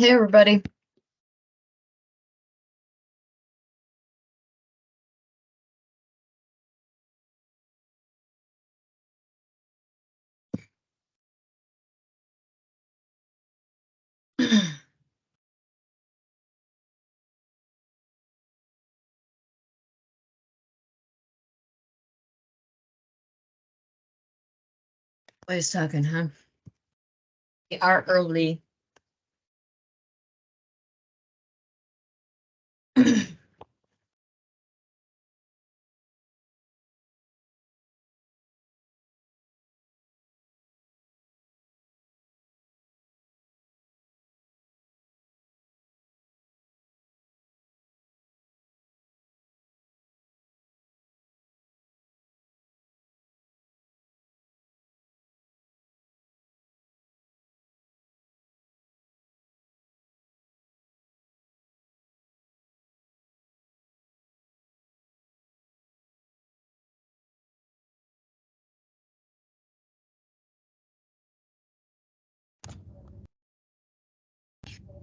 Hey, everybody. Always talking, huh? We are early.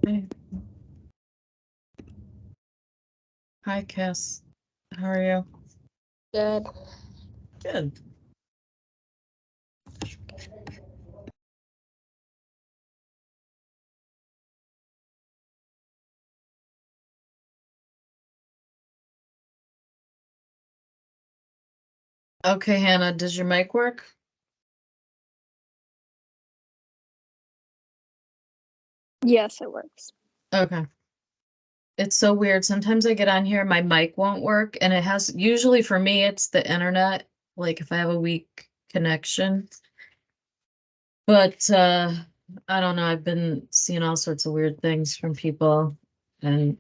Hey. Hi, Cass. How are you? Good. Good. Okay, Hannah, does your mic work? Yes, it works. Okay. It's so weird. Sometimes I get on here, my mic won't work, and it has, usually for me, it's the internet, like if I have a weak connection. But I don't know, I've been seeing all sorts of weird things from people, and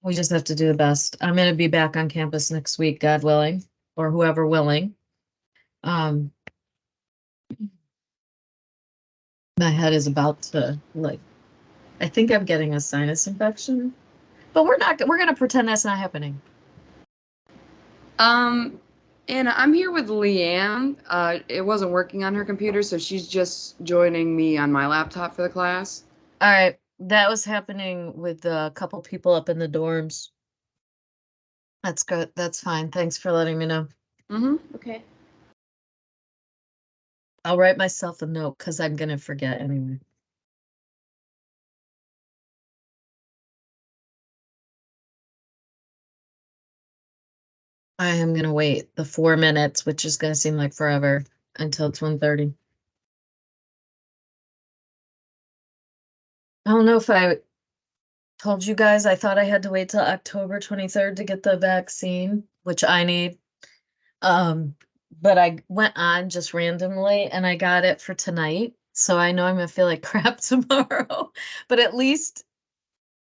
we just have to do the best. I'm gonna be back on campus next week, God willing, or whoever willing. Um, my head is about to like, I think I'm getting a sinus infection, but we're gonna pretend that's not happening. And I'm here with Leanne. It wasn't working on her computer, so she's just joining me on my laptop for the class. All right, that was happening with a couple people up in the dorms. That's good. That's fine. Thanks for letting me know. Okay. I'll write myself a note because I'm gonna forget anyway. I am gonna wait the 4 minutes, which is gonna seem like forever, until it's 1:30. I don't know if I told you guys, I thought I had to wait till October 23rd to get the vaccine, which I need. But I went on just randomly and I got it for tonight. So I know I'm gonna feel like crap tomorrow. But at least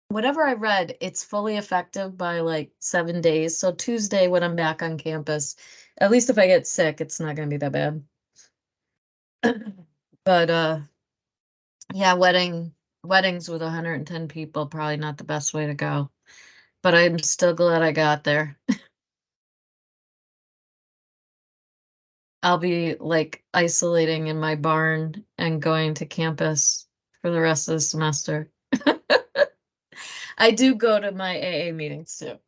whatever I read, it's fully effective by like 7 days. So Tuesday when I'm back on campus, at least if I get sick, it's not gonna be that bad. But yeah, weddings with 110 people, probably not the best way to go. But I'm still glad I got there. I'll be like isolating in my barn and going to campus for the rest of the semester. I do go to my AA meetings too,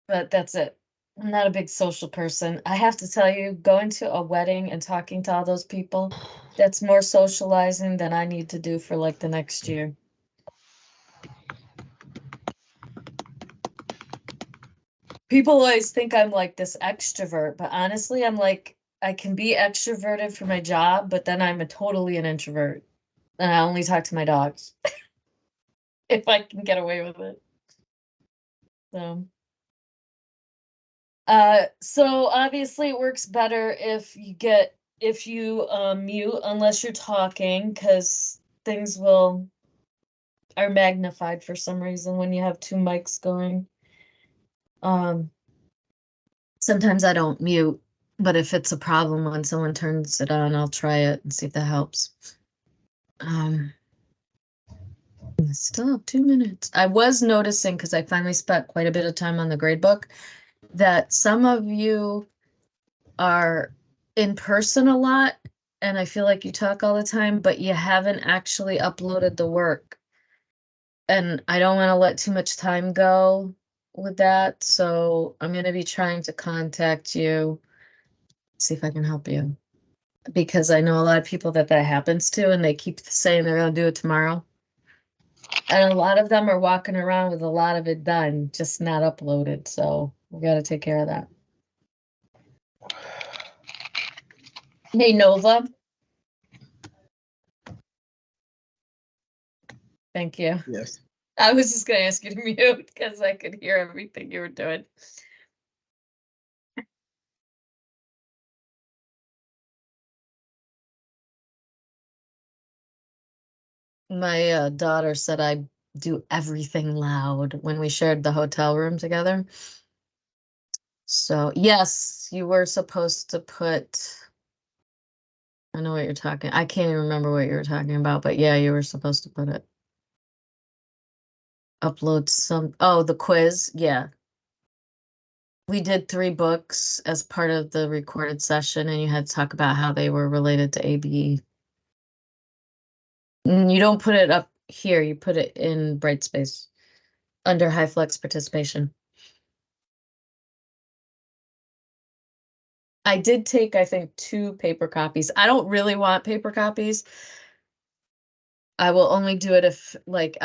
but that's it. I'm not a big social person. I have to tell you, going to a wedding and talking to all those people, that's more socializing than I need to do for like the next year. People always think I'm like this extrovert, but honestly, I'm like, I can be extroverted for my job, but then I'm totally an introvert. And I only talk to my dogs if I can get away with it. So, so obviously it works better if you mute unless you're talking, because things are magnified for some reason when you have two mics going. Um, Sometimes I don't mute, but if it's a problem when someone turns it on, I'll try it and see if that helps. I still have 2 minutes. I was noticing, because I finally spent quite a bit of time on the grade book, that some of you are in person a lot and I feel like you talk all the time, but you haven't actually uploaded the work. And I don't want to let too much time go with that, so I'm gonna be trying to contact you, see if I can help you. Because I know a lot of people that happens to, and they keep saying they're gonna do it tomorrow. And a lot of them are walking around with a lot of it done, just not uploaded, so we gotta take care of that. Hey, Nova. Thank you. Yes. I was just gonna ask you to mute because I could hear everything you were doing. My daughter said I do everything loud when we shared the hotel room together. So yes, you were supposed to put, I know what you're talking, I can't even remember what you were talking about, but yeah, you were supposed to put it. Upload some, oh, the quiz, yeah. We did 3 books as part of the recorded session, and you had to talk about how they were related to ABE. You don't put it up here, you put it in Brightspace under high flex participation. I did take, I think, 2 paper copies. I don't really want paper copies. I will only do it if like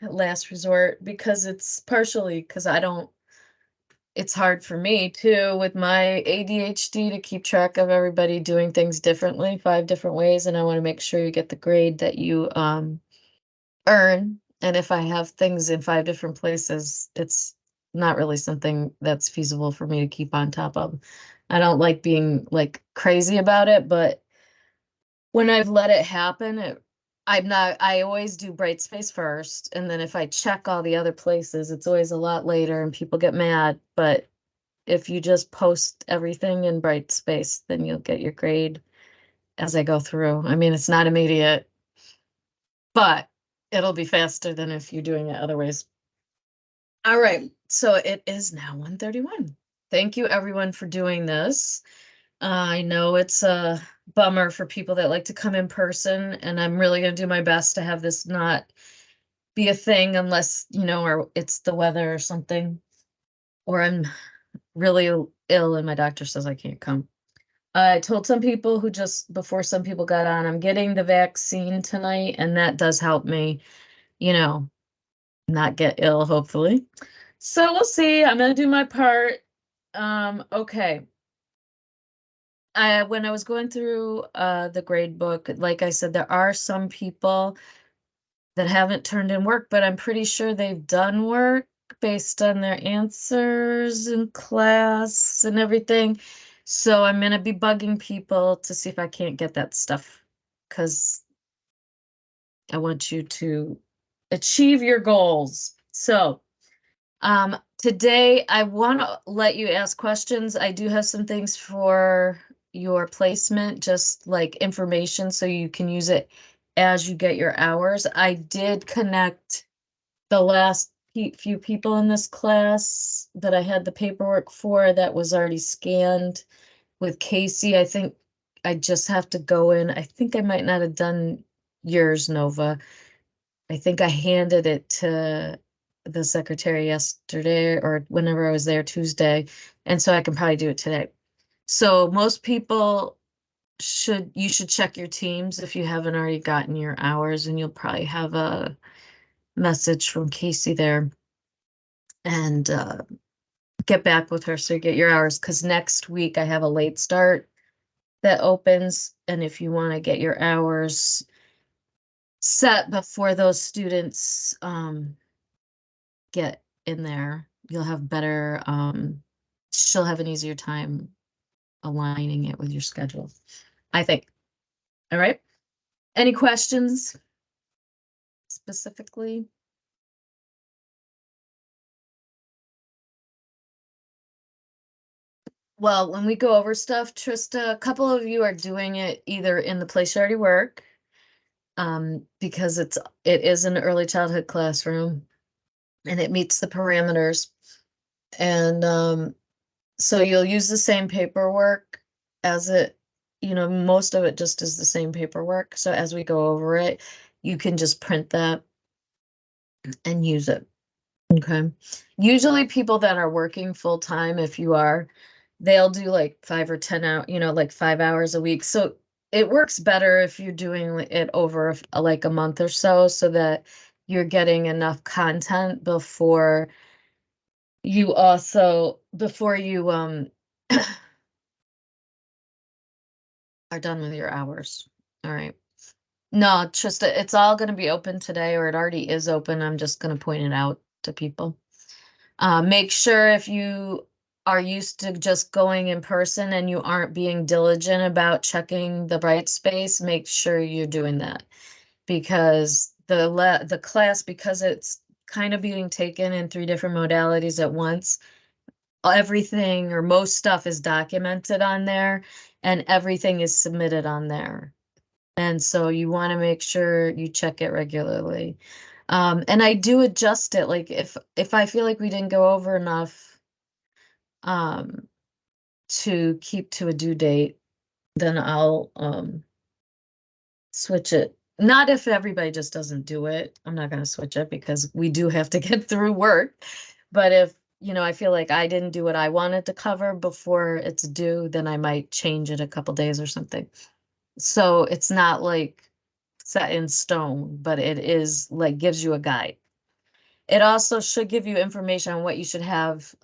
last resort, because it's partially because I don't, it's hard for me too with my ADHD to keep track of everybody doing things differently, 5 different ways, and I want to make sure you get the grade that you earn. And if I have things in 5 different places, it's not really something that's feasible for me to keep on top of. I don't like being like crazy about it, but when I've let it happen, I always do Brightspace first, and then if I check all the other places, it's always a lot later and people get mad. But if you just post everything in Brightspace, then you'll get your grade as I go through. I mean, it's not immediate, but it'll be faster than if you're doing it other ways. All right, so it is now 1:31. Thank you everyone for doing this. I know it's a bummer for people that like to come in person, and I'm really gonna do my best to have this not be a thing unless, or it's the weather or something, or I'm really ill and my doctor says I can't come. I told some people who just before some people got on, I'm getting the vaccine tonight, and that does help me, you know, not get ill, hopefully. So we'll see. I'm gonna do my part. Okay. When I was going through the grade book, like I said, there are some people that haven't turned in work, but I'm pretty sure they've done work based on their answers in class and everything. So I'm gonna be bugging people to see if I can't get that stuff, because I want you to achieve your goals. So today I want to let you ask questions. I do have some things for your placement, just like information so you can use it as you get your hours. I did connect the last few people in this class that I had the paperwork for that was already scanned with Casey. I think I just have to go in. I think I might not have done yours, Nova. I think I handed it to the secretary yesterday or whenever I was there Tuesday, and so I can probably do it today. So most people you should check your teams if you haven't already gotten your hours, and you'll probably have a message from Casey there, and get back with her so you get your hours, because next week I have a late start that opens, and if you want to get your hours set before those students get in there, you'll have better, she'll have an easier time aligning it with your schedule, I think. All right. Any questions specifically? Well, when we go over stuff, Trista, a couple of you are doing it either in the place you already work, because it is an early childhood classroom and it meets the parameters. And so you'll use the same paperwork as it most of it just is the same paperwork. So as we go over it, you can just print that and use it. Okay. Usually people that are working full time, if you are, they'll do like 5 or 10 hours, like 5 hours a week. So it works better if you're doing it over like a month or so that you're getting enough content before you are done with your hours. All right. No, just it's all going to be open today, or it already is open. I'm just going to point it out to people. Make sure if you are used to just going in person and you aren't being diligent about checking the bright space, make sure you're doing that, because the class, because it's kind of being taken in 3 different modalities at once, everything or most stuff is documented on there and everything is submitted on there. And so you want to make sure you check it regularly. And I do adjust it. Like if I feel like we didn't go over enough to keep to a due date, then I'll switch it. Not if everybody just doesn't do it. I'm not going to switch it because we do have to get through work. But if, I feel like I didn't do what I wanted to cover before it's due, then I might change it a couple days or something. So it's not like set in stone, but it is like gives you a guide. It also should give you information on what you should have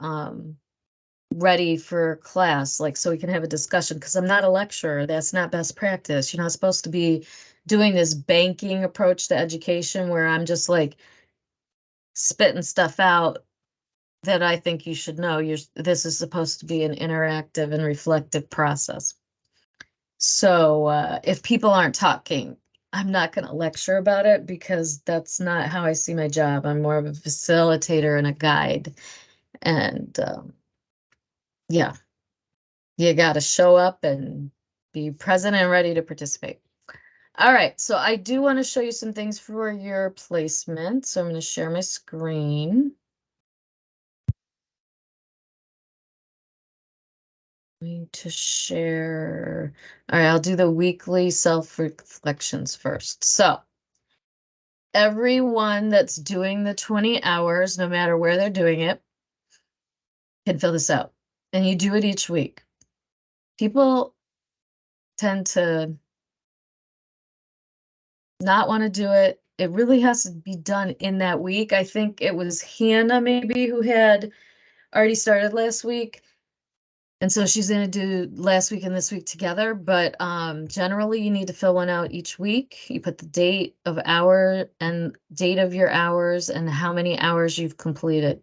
ready for class, like so we can have a discussion, because I'm not a lecturer. That's not best practice. You're not supposed to be doing this banking approach to education where I'm just like spitting stuff out that I think you should know. This is supposed to be an interactive and reflective process. So if people aren't talking, I'm not going to lecture about it because that's not how I see my job. I'm more of a facilitator and a guide. And yeah, you got to show up and be present and ready to participate. All right, so I do want to show you some things for your placement. So I'm going to share my screen. Going to share. All right, I'll do the weekly self-reflections first. So everyone that's doing the 20 hours, no matter where they're doing it, can fill this out. And you do it each week. People tend to not want to do it. It really has to be done in that week. I think it was Hannah maybe who had already started last week. And so she's going to do last week and this week together. But generally, you need to fill one out each week. You put the date of your hours and how many hours you've completed.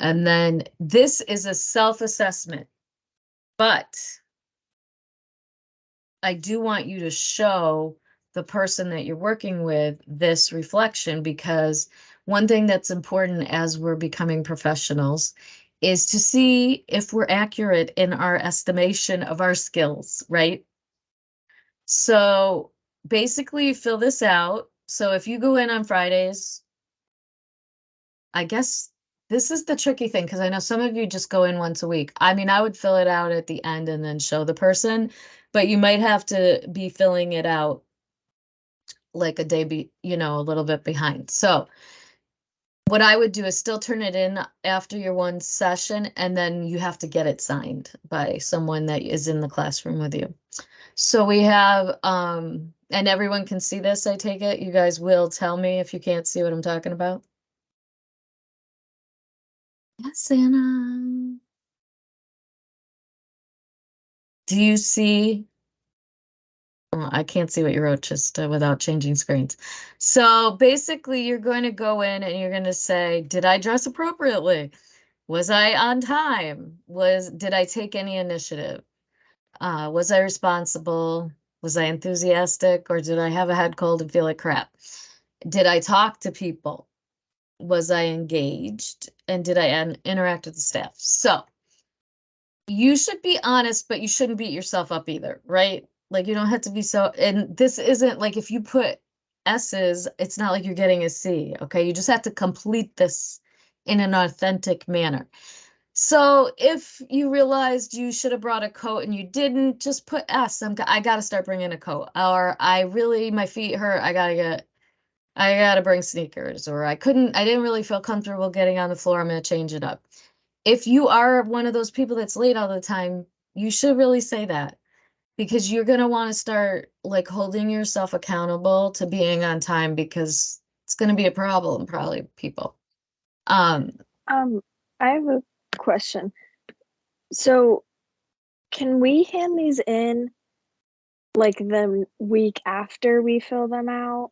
And then this is a self-assessment, but I do want you to show the person that you're working with this reflection, because one thing that's important as we're becoming professionals is to see if we're accurate in our estimation of our skills, right? So basically fill this out. So if you go in on Fridays, I guess this is the tricky thing, because I know some of you just go in once a week. I mean, I would fill it out at the end and then show the person, but you might have to be filling it out like a day, a little bit behind. So what I would do is still turn it in after your one session, and then you have to get it signed by someone that is in the classroom with you. So we have, and everyone can see this, I take it. You guys will tell me if you can't see what I'm talking about. Yes, Anna. Do you see? Oh, I can't see what you wrote just without changing screens. So basically, you're going to go in and you're going to say, did I dress appropriately? Was I on time? Did I take any initiative? Was I responsible? Was I enthusiastic, or did I have a head cold and feel like crap? Did I talk to people? Was I engaged? And did I interact with the staff? So you should be honest, but you shouldn't beat yourself up either, right? Like you don't have to be so, and this isn't like if you put S's, it's not like you're getting a C, okay? You just have to complete this in an authentic manner. So if you realized you should have brought a coat and you didn't, just put S. I gotta start bringing a coat. Or my feet hurt. I gotta bring sneakers. Or I didn't really feel comfortable getting on the floor. I'm gonna change it up. If you are one of those people that's late all the time, you should really say that because you're gonna want to start like holding yourself accountable to being on time because it's gonna be a problem, probably people. Um, Um, I have a question. So, can we hand these in like the week after we fill them out?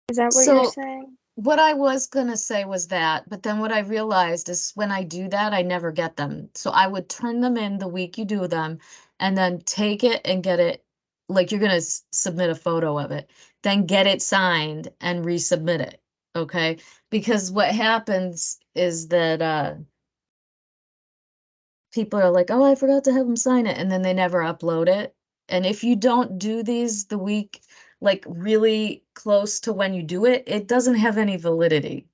Is that what you're so saying? what I was gonna say was that, but then what I realized is when I do that, I never get them. So I would turn them in the week you do them and then take it and get it, like you're gonna submit a photo of it, then get it signed and resubmit it. Okay? Because what happens is that people are like, oh, I forgot to have them sign it, and then they never upload it. And if you don't do these the week, like really close to when you do it, it doesn't have any validity.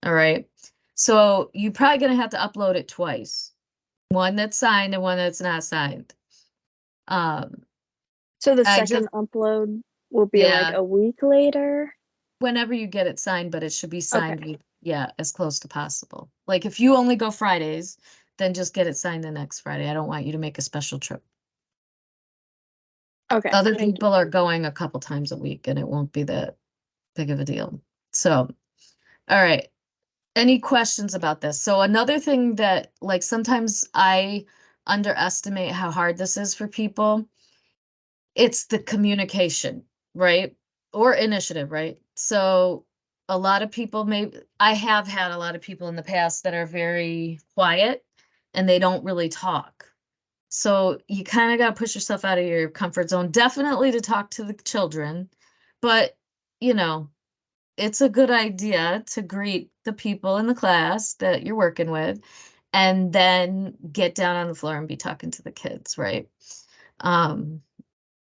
All right. So you're probably going to have to upload it twice, one that's signed and one that's not signed. Um, So the I just, second upload will be like yeah, a week later? whenever you get it signed, but it should be Okay. signed, yeah, as close to possible. Like if you only go Fridays, then just get it signed the next Friday. I don't want you to make a special trip. Okay. Other Thank people are going a couple times a week and it won't be that big of a deal. So, all right. Any questions about this? So another thing that like sometimes I underestimate how hard this is for people, it's the communication, right? Or initiative, right? So a lot of people I have had a lot of people in the past that are very quiet and they don't really talk. So you kind of got to push yourself out of your comfort zone, definitely to talk to the children, but you know, it's a good idea to greet the people in the class that you're working with and then get down on the floor and be talking to the kids, right? Um,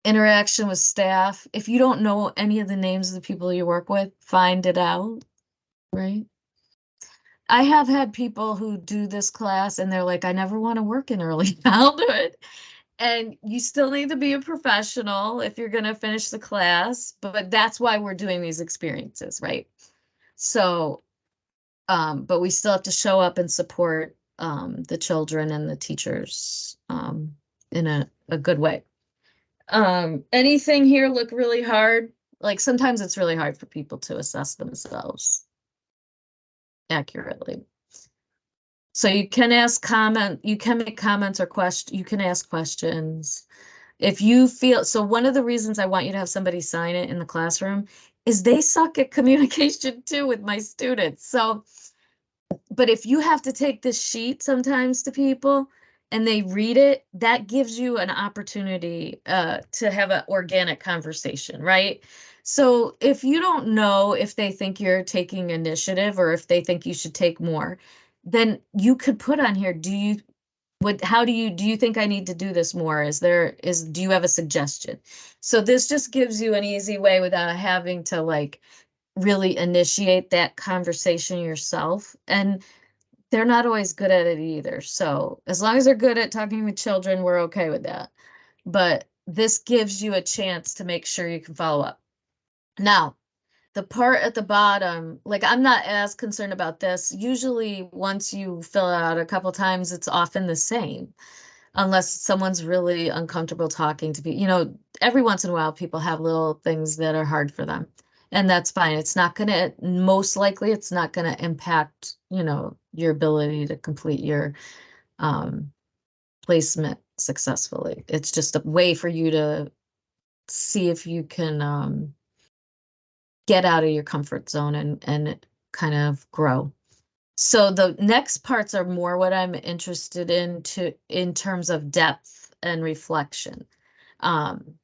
Interaction with staff. If you don't know any of the names of the people you work with, find it out, right? I have had people who do this class and they're like, I never want to work in early childhood. And you still need to be a professional if you're going to finish the class, but that's why we're doing these experiences, right? So, but we still have to show up and support the children and the teachers in a good way. Anything here look really hard? Like sometimes it's really hard for people to assess themselves accurately. So you can make comments or you can ask questions. If you feel, so one of the reasons I want you to have somebody sign it in the classroom is they suck at communication too with my students. So, but if you have to take this sheet sometimes to people and they read it, that gives you an opportunity to have an organic conversation, right? So if you don't know if they think you're taking initiative or if they think you should take more, then you could put on here, how do you think I need to do this more? Do you have a suggestion? So this just gives you an easy way without having to like really initiate that conversation yourself. And they're not always good at it either. So as long as they're good at talking with children, we're okay with that. But this gives you a chance to make sure you can follow up. Now, the part at the bottom, like I'm not as concerned about this. Usually once you fill it out a couple times, it's often the same unless someone's really uncomfortable talking to people. Every once in a while, people have little things that are hard for them, and that's fine. It's not going to, most likely, it's not going to impact, your ability to complete your um, placement successfully. It's just a way for you to see if you can get out of your comfort zone and kind of grow. So the next parts are more what I'm interested in terms of depth and reflection. Um,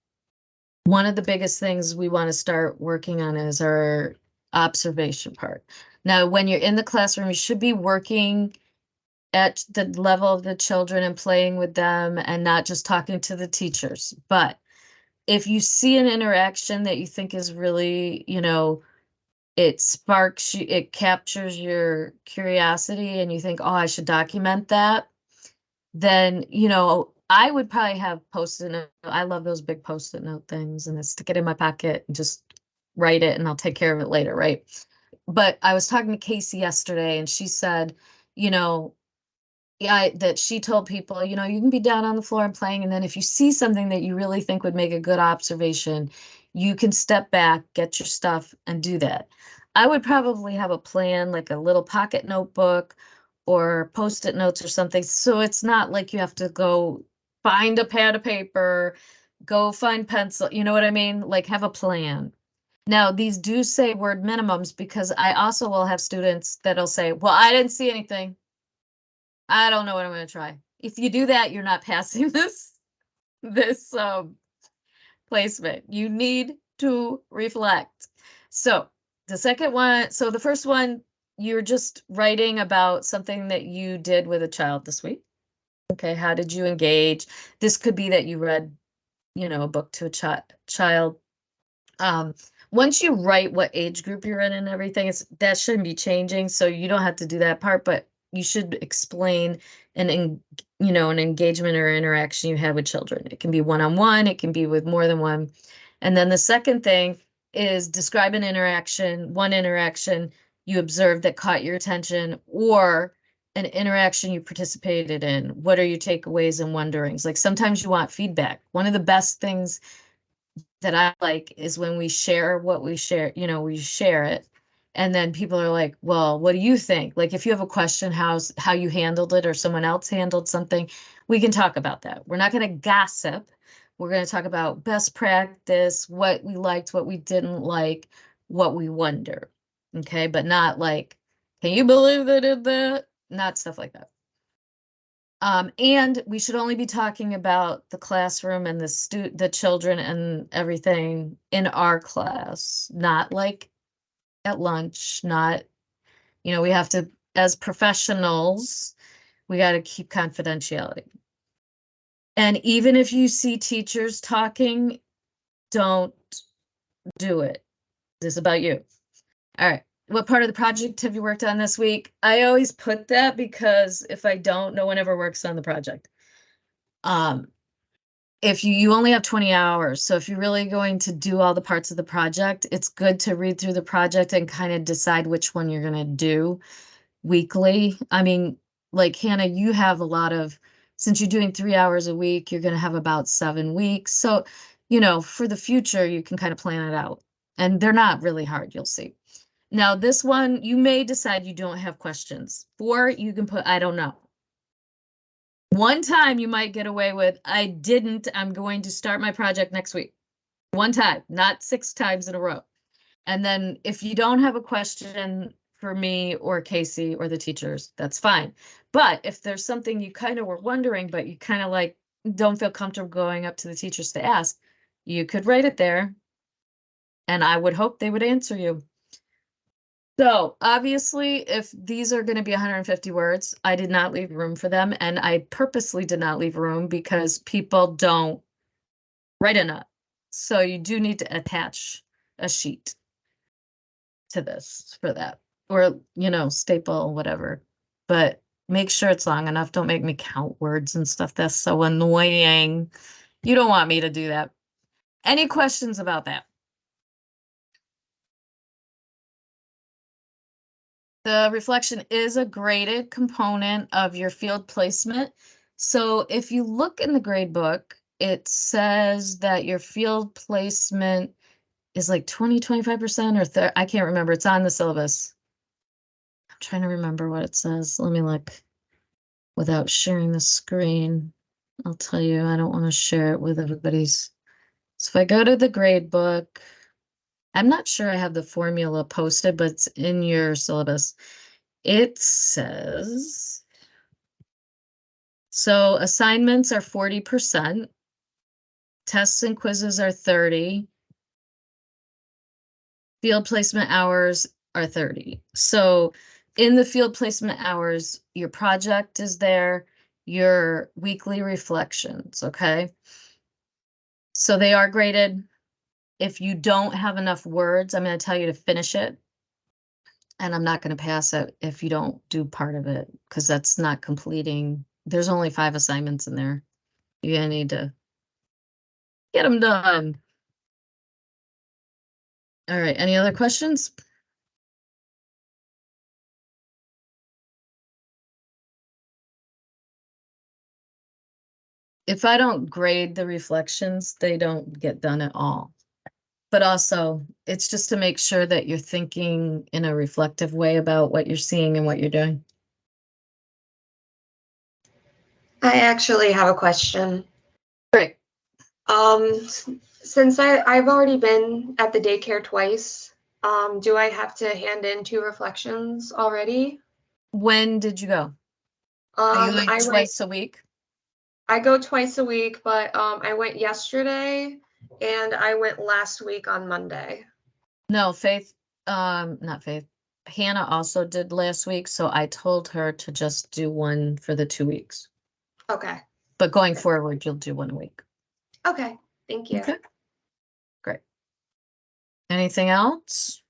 One of the biggest things we want to start working on is our observation part. Now, when you're in the classroom, you should be working at the level of the children and playing with them and not just talking to the teachers. But if you see an interaction that you think is really, it sparks you, it captures your curiosity and you think, oh, I should document that, then, I would probably have post-it note. I love those big post-it note things and I stick it in my pocket and just write it and I'll take care of it later, right? But I was talking to Casey yesterday and she said, you know, yeah, that she told people, you can be down on the floor and playing, and then if you see something that you really think would make a good observation, you can step back, get your stuff, and do that. I would probably have a plan, like a little pocket notebook or post-it notes or something, so it's not like you have to go find a pad of paper, go find pencil, you know what I mean? Like have a plan. Now, these do say word minimums because I also will have students that'll say, well, I didn't see anything. I don't know what I'm going to try. If you do that, you're not passing this placement. You need to reflect. So the second one, so the first one, you're just writing about something that you did with a child this week. Okay, how did you engage? This could be that you read, a book to a child. Once you write what age group you're in and everything, that shouldn't be changing, so you don't have to do that part, but you should explain an engagement or interaction you had with children. It can be one-on-one, it can be with more than one. And then the second thing is describe one interaction you observed that caught your attention, or an interaction you participated in. What are your takeaways and wonderings? Like sometimes you want feedback. One of the best things that I like is when we share what we share, we share it. And then people are like, well, what do you think? Like if you have a question, how you handled it or someone else handled something, we can talk about that. We're not going to gossip. We're going to talk about best practice, what we liked, what we didn't like, what we wonder. Okay, but not like, can you believe they did that? Not stuff like that. And we should only be talking about the classroom and the children and everything in our class, not like at lunch, not, we have to, as professionals, we got to keep confidentiality. And even if you see teachers talking, don't do it. This is about you. All right. What part of the project have you worked on this week? I always put that because if I don't, no one ever works on the project. If you only have 20 hours, so if you're really going to do all the parts of the project, it's good to read through the project and kind of decide which one you're going to do weekly. I mean, like Hannah, you have a lot of, since you're doing 3 hours a week, you're going to have about 7 weeks. So, for the future, you can kind of plan it out. And they're not really hard, you'll see. Now, this one, you may decide you don't have questions, or you can put, I don't know. One time you might get away with, I didn't, I'm going to start my project next week. One time, not 6 times in a row. And then if you don't have a question for me or Casey or the teachers, that's fine. But if there's something you kind of were wondering, but you kind of like don't feel comfortable going up to the teachers to ask, you could write it there. And I would hope they would answer you. So obviously, if these are going to be 150 words, I did not leave room for them. And I purposely did not leave room because people don't write enough. So you do need to attach a sheet to this for that, or, staple, whatever. But make sure it's long enough. Don't make me count words and stuff. That's so annoying. You don't want me to do that. Any questions about that? The reflection is a graded component of your field placement. So if you look in the grade book, it says that your field placement is like 25% or I can't remember. It's on the syllabus. I'm trying to remember what it says. Let me look without sharing the screen. I'll tell you, I don't want to share it with everybody's. So if I go to the grade book, I'm not sure I have the formula posted, but it's in your syllabus. It says, so assignments are 40%, tests and quizzes are 30, field placement hours are 30. So in the field placement hours, your project is there, your weekly reflections, okay? So they are graded. If you don't have enough words, I'm going to tell you to finish it. And I'm not going to pass it if you don't do part of it, because that's not completing. There's only 5 assignments in there. You're gonna need to get them done. All right, any other questions? If I don't grade the reflections, they don't get done at all. But also, it's just to make sure that you're thinking in a reflective way about what you're seeing and what you're doing. I actually have a question. Great. Since I've already been at the daycare twice, do I have to hand in 2 reflections already? When did you go? Are you going twice a week? I go twice a week, but I went yesterday and I went last week on Monday. No, Faith, not Faith. Hannah also did last week, so I told her to just do one for the 2 weeks. Okay. But going forward, you'll do 1 a week. Okay. Thank you. Okay. Great. Anything else?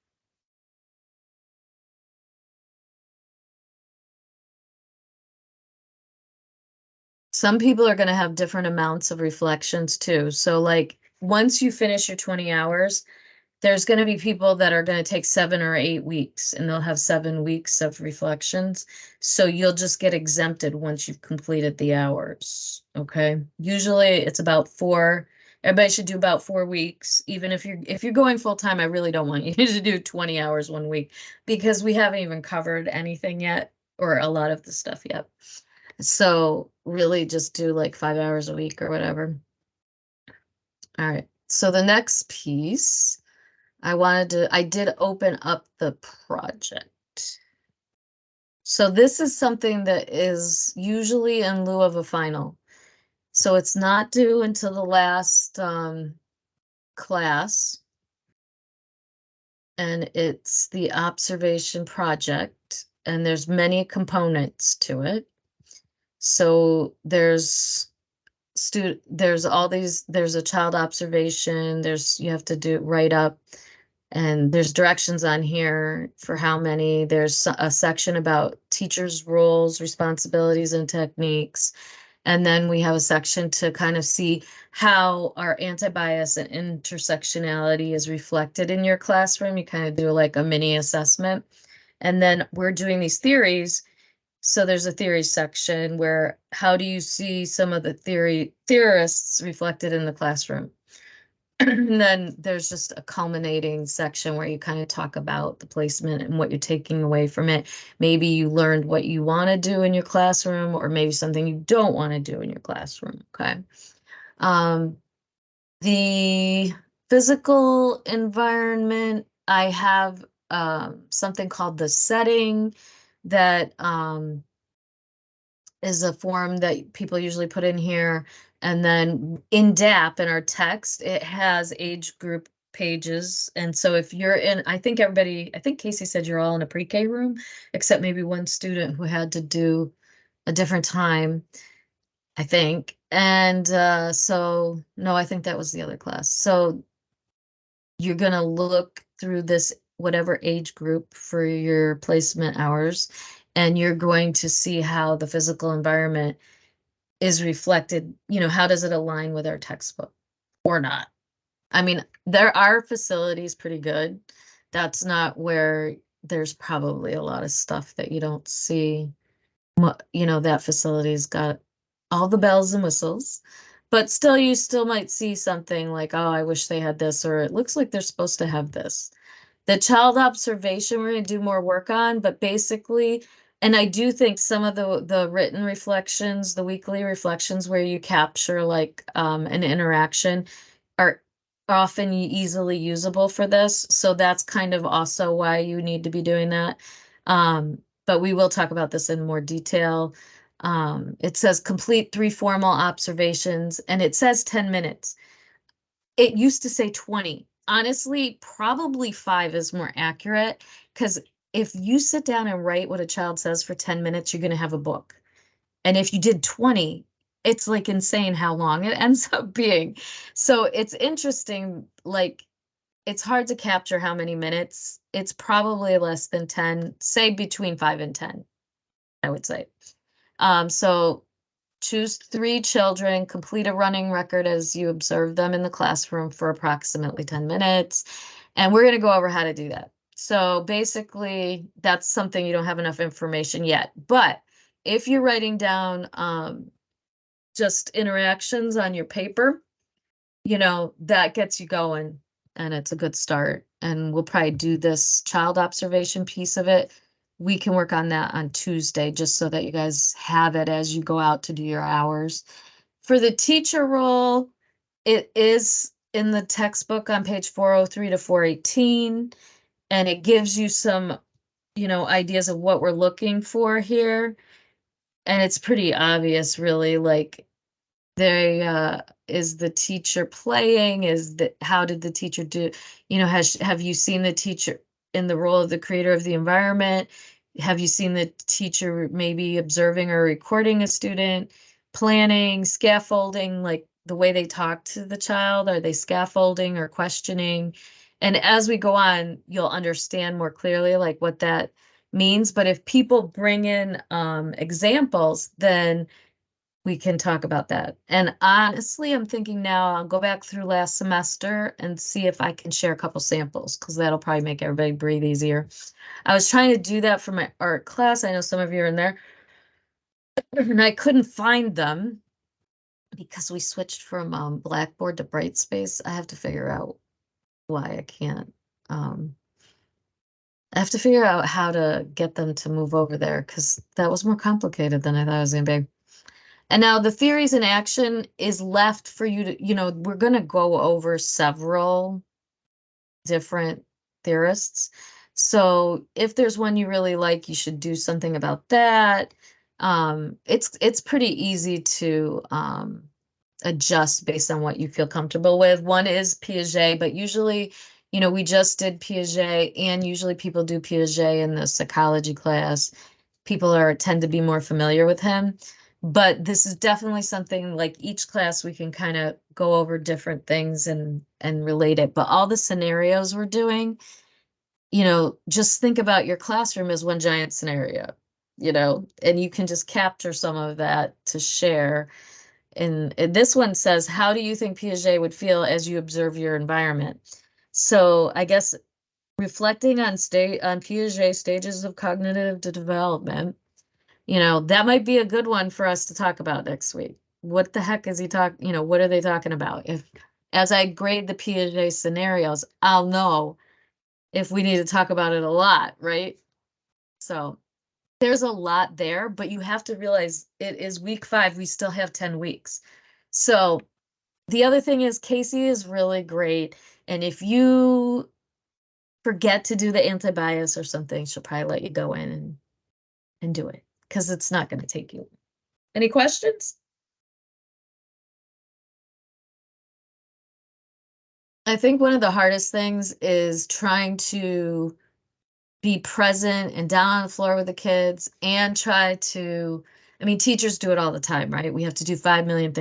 Some people are going to have different amounts of reflections too. So like once you finish your 20 hours, there's going to be people that are going to take 7 or 8 weeks and they'll have 7 weeks of reflections. So you'll just get exempted once you've completed the hours. Okay. Usually it's about 4. Everybody should do about 4 weeks. Even if you're going full time, I really don't want you to do 20 hours 1 week because we haven't even covered anything yet or a lot of the stuff yet. So really just do like 5 hours a week or whatever. All right. So the next piece, I did open up the project. So this is something that is usually in lieu of a final. So it's not due until the last class. And it's the observation project, and there's many components to it. So there's there's a child observation, you have to write up, and there's directions on here for how many. There's a section about teachers' roles, responsibilities, and techniques. And then we have a section to kind of see how our anti-bias and intersectionality is reflected in your classroom. You kind of do like a mini assessment. And then we're doing these theories. So there's a theory section where how do you see some of the theorists reflected in the classroom? And then there's just a culminating section where you kind of talk about the placement and what you're taking away from it. Maybe you learned what you want to do in your classroom, or maybe something you don't want to do in your classroom. Okay. The physical environment, I have something called the setting that is a form that people usually put in here. And then in DAP, in our text, it has age group pages. And so if you're in, I think Casey said you're all in a pre-K room, except maybe one student who had to do a different time, I think. And so, no, I think that was the other class. So you're going to look through this, whatever age group for your placement hours, and you're going to see how the physical environment is reflected. How does it align with our textbook or not? I mean, our facilities pretty good. That's not where there's probably a lot of stuff that you don't see. That facility's got all the bells and whistles, but still, you still might see something like, oh, I wish they had this, or it looks like they're supposed to have this. The child observation, we're going to do more work on, but basically, and I do think some of the written reflections, the weekly reflections where you capture like an interaction are often easily usable for this. So that's kind of also why you need to be doing that. But we will talk about this in more detail. It says complete 3 formal observations, and it says 10 minutes. It used to say 20. Honestly, probably 5 is more accurate, because if you sit down and write what a child says for 10 minutes, you're going to have a book. And if you did 20, it's like insane how long it ends up being. So it's interesting, like it's hard to capture how many minutes it's probably less than 10, say between 5 and 10, I would say. So choose 3 children, complete a running record as you observe them in the classroom for approximately 10 minutes. And we're going to go over how to do that. So basically, that's something you don't have enough information yet. But if you're writing down just interactions on your paper, that gets you going and it's a good start. And we'll probably do this child observation piece of it. We can work on that on Tuesday, just so that you guys have it as you go out to do your hours. For the teacher role, it is in the textbook on page 403 to 418, and it gives you some, ideas of what we're looking for here. And it's pretty obvious, really, like is the teacher playing? How did the teacher do? Have you seen the teacher in the role of the creator of the environment? Have you seen the teacher maybe observing or recording a student, planning, scaffolding, like the way they talk to the child? Are they scaffolding or questioning? And as we go on, you'll understand more clearly like what that means. But if people bring in examples, then we can talk about that. And honestly, I'm thinking now I'll go back through last semester and see if I can share a couple samples, because that'll probably make everybody breathe easier. I was trying to do that for my art class. I know some of you are in there, and I couldn't find them because we switched from Blackboard to Brightspace. I have to figure out why I can't. I have to figure out how to get them to move over there, because that was more complicated than I thought it was gonna be. And now the theories in action is left for you to, we're going to go over several different theorists. So if there's one you really like, you should do something about that. It's pretty easy to adjust based on what you feel comfortable with. One is Piaget, but usually, we just did Piaget, and usually people do Piaget in the psychology class. People tend to be more familiar with him. But this is definitely something like each class we can kind of go over different things and relate it. But all the scenarios we're doing, just think about your classroom as one giant scenario, and you can just capture some of that to share. And this one says, how do you think Piaget would feel as you observe your environment? So I guess reflecting on Piaget's stages of cognitive development, that might be a good one for us to talk about next week. What the heck is he talking, what are they talking about? As I grade the Piaget scenarios, I'll know if we need to talk about it a lot, right? So there's a lot there, but you have to realize it is week 5. We still have 10 weeks. So the other thing is Casey is really great. And if you forget to do the anti-bias or something, she'll probably let you go in and do it, because it's not going to take you. Any questions? I think one of the hardest things is trying to be present and down on the floor with the kids and try to, teachers do it all the time, right? We have to do 5 million things